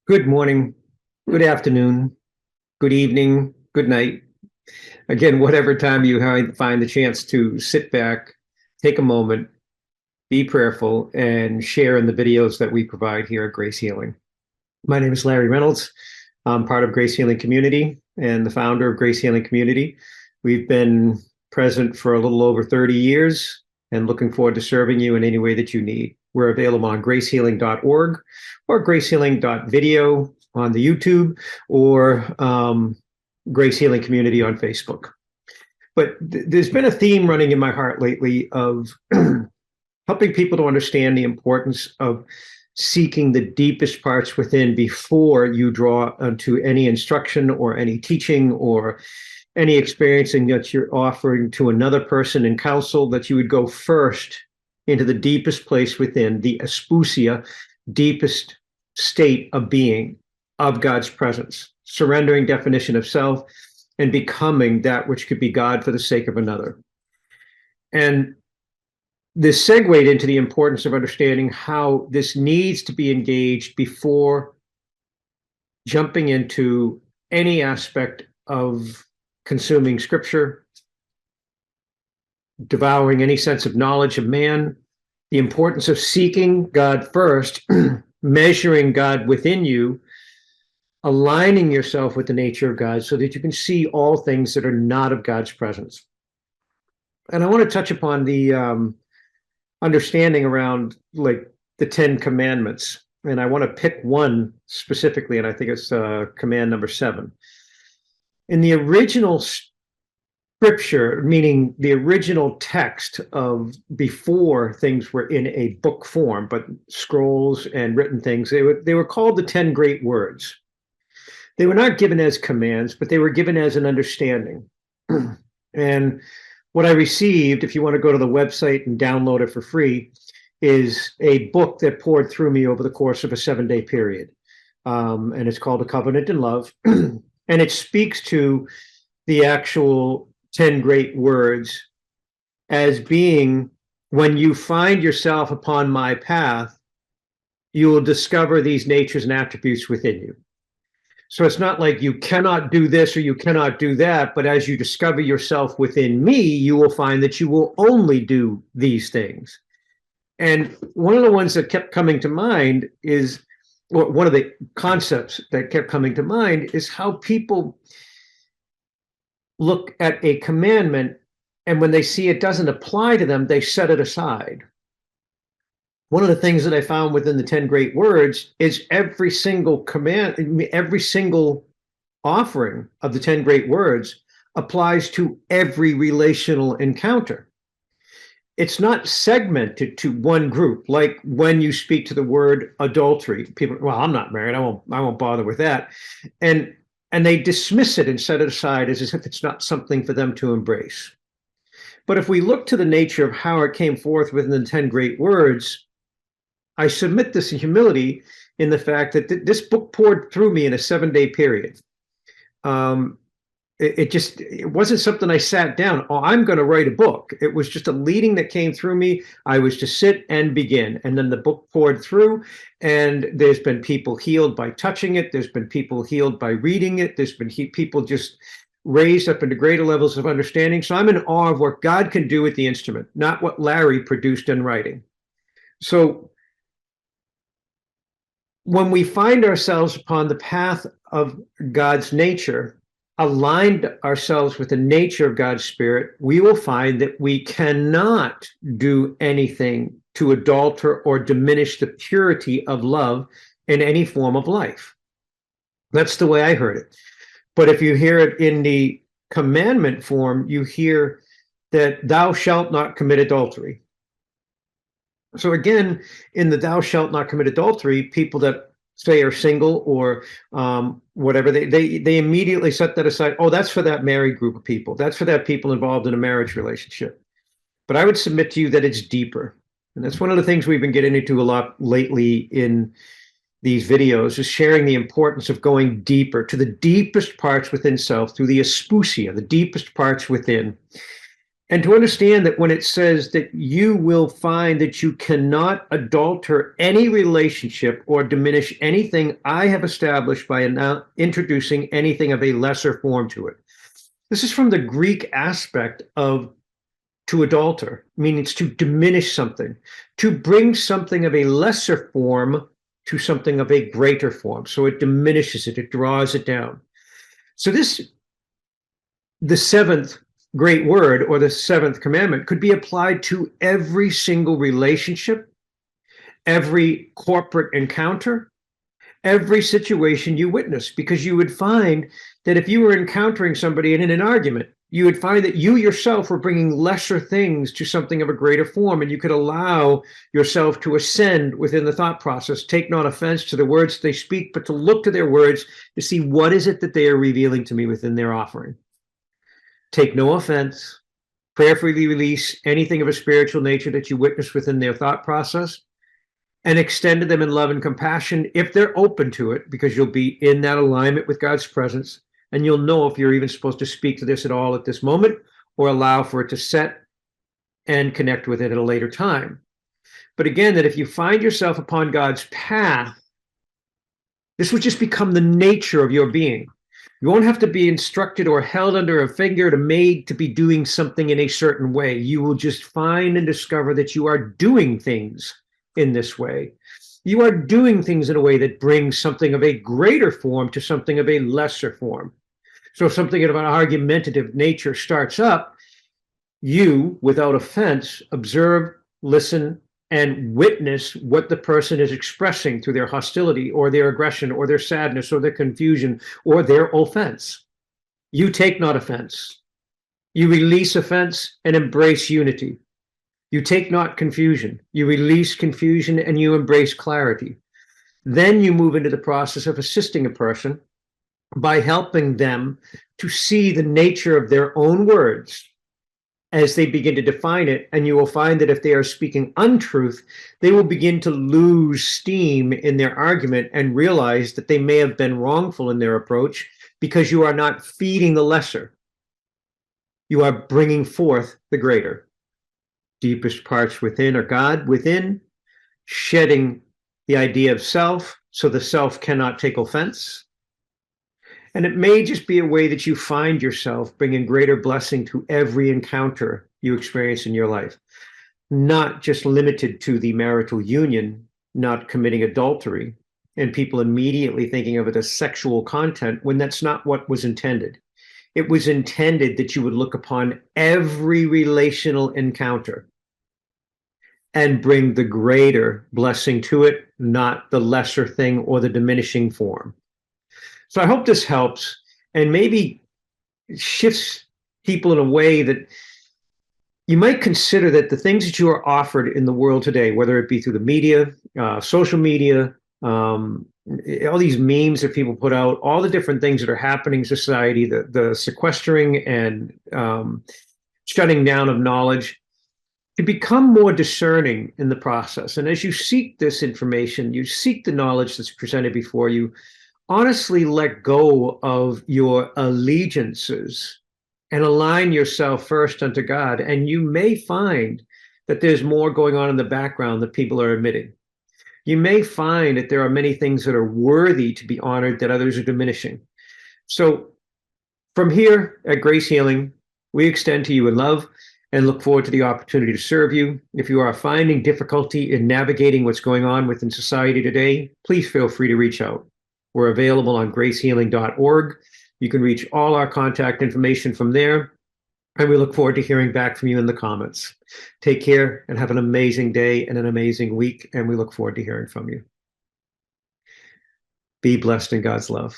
Good morning, good afternoon, good evening, good night. Again, whatever time you find the chance to sit back, take a moment, be prayerful, and share in the videos that we provide here at Grace Healing. My name is Larry Reynolds. I'm part of Grace Healing Community and the founder of Grace Healing Community. We've been present for a little over 30 years and looking forward to serving you in any way that you need. We're available on gracehealing.org or gracehealing.video on the YouTube or Grace Healing Community on Facebook. But there's been a theme running in my heart lately of helping people to understand the importance of seeking the deepest parts within before you draw onto any instruction or any teaching or any experiencing that you're offering to another person in counsel, that you would go first into the deepest place within, the espusia, deepest state of being, of God's presence, surrendering definition of self and becoming that which could be God for the sake of another. And this segued into the importance of understanding how this needs to be engaged before jumping into any aspect of consuming scripture, devouring any sense of knowledge of man, the importance of seeking God first, measuring God within you, aligning yourself with the nature of God so that you can see all things that are not of God's presence. And I want to touch upon the understanding around like the 10 commandments. And I want to pick one specifically, and I think it's command number 7. In the original scripture, meaning the original text of before things were in a book form, but scrolls and written things, they were called the 10 great words. They were not given as commands, but they were given as an understanding. And what I received, if you want to go to the website and download it for free, is a book that poured through me over the course of a 7-day period. And it's called A Covenant in Love. And it speaks to the actual 10 great words as being, when you find yourself upon my path, you will discover these natures and attributes within you. So it's not like you cannot do this or you cannot do that, but as you discover yourself within me, you will find that you will only do these things. And one of the ones that kept coming to mind is, well, one of the concepts that kept coming to mind is how people look at a commandment, and when they see it doesn't apply to them, they set it aside. One of the things that I found within the 10 great words is every single command, every single offering of the 10 great words applies to every relational encounter. It's not segmented to one group. Like when you speak to the word adultery, people, well, I'm not married, I won't bother with that. And they dismiss it and set it aside as if it's not something for them to embrace. But if we look to the nature of how it came forth within the 10 great words, I submit this in humility in the fact that this book poured through me in a 7-day period. It wasn't something I sat down, oh, I'm going to write a book. It was just a leading that came through me. I was to sit and begin. And then the book poured through, and there's been people healed by touching it. There's been people healed by reading it. There's been people just raised up into greater levels of understanding. So I'm in awe of what God can do with the instrument, not what Larry produced in writing. So when we find ourselves upon the path of God's nature, aligned ourselves with the nature of God's Spirit, we will find that we cannot do anything to adulter or diminish the purity of love in any form of life. That's the way I heard it. But if you hear it in the commandment form, you hear that thou shalt not commit adultery. So again, in the thou shalt not commit adultery, people that say are single or whatever, they immediately set that aside. Oh, that's for that married group of people. That's for that people involved in a marriage relationship. But I would submit to you that it's deeper. And that's one of the things we've been getting into a lot lately in these videos, is sharing the importance of going deeper to the deepest parts within self through the espusia, the deepest parts within. And to understand that when it says that you will find that you cannot adulter any relationship or diminish anything I have established by now introducing anything of a lesser form to it. This is from the Greek aspect of to adulter, meaning it's to diminish something, to bring something of a lesser form to something of a greater form. So it diminishes it, it draws it down. So the seventh great word or the seventh commandment could be applied to every single relationship, every corporate encounter, every situation you witness, because you would find that if you were encountering somebody in an argument, you would find that you yourself were bringing lesser things to something of a greater form, and you could allow yourself to ascend within the thought process. Take not offense to the words they speak, but to look to their words to see what is it that they are revealing to me within their offering. Take no offense, prayerfully release anything of a spiritual nature that you witness within their thought process, and extend to them in love and compassion if they're open to it, because you'll be in that alignment with God's presence, and you'll know if you're even supposed to speak to this at all at this moment or allow for it to set and connect with it at a later time. But again, that if you find yourself upon God's path, this will just become the nature of your being. You won't have to be instructed or held under a finger to made to be doing something in a certain way. You will just find and discover that you are doing things in this way. You are doing things in a way that brings something of a greater form to something of a lesser form. So if something of an argumentative nature starts up, you, without offense, observe, listen, and witness what the person is expressing through their hostility or their aggression or their sadness or their confusion or their offense. You take not offense. You release offense and embrace unity. You take not confusion. You release confusion and you embrace clarity. Then you move into the process of assisting a person by helping them to see the nature of their own words as they begin to define it. And you will find that if they are speaking untruth, they will begin to lose steam in their argument and realize that they may have been wrongful in their approach because you are not feeding the lesser. You are bringing forth the greater. Deepest parts within are God within, shedding the idea of self so the self cannot take offense. And it may just be a way that you find yourself bringing greater blessing to every encounter you experience in your life, not just limited to the marital union, not committing adultery, and people immediately thinking of it as sexual content when that's not what was intended. It was intended that you would look upon every relational encounter and bring the greater blessing to it, not the lesser thing or the diminishing form. So I hope this helps and maybe shifts people in a way that you might consider that the things that you are offered in the world today, whether it be through the media, social media, all these memes that people put out, all the different things that are happening in society, the sequestering and shutting down of knowledge, to become more discerning in the process. And as you seek this information, you seek the knowledge that's presented before you, honestly let go of your allegiances and align yourself first unto God. And you may find that there's more going on in the background that people are admitting. You may find that there are many things that are worthy to be honored that others are diminishing. So from here at Grace Healing, we extend to you in love and look forward to the opportunity to serve you. If you are finding difficulty in navigating what's going on within society today, please feel free to reach out. We're available on gracehealing.org. You can reach all our contact information from there, and we look forward to hearing back from you in the comments. Take care and have an amazing day and an amazing week, and we look forward to hearing from you. Be blessed in God's love.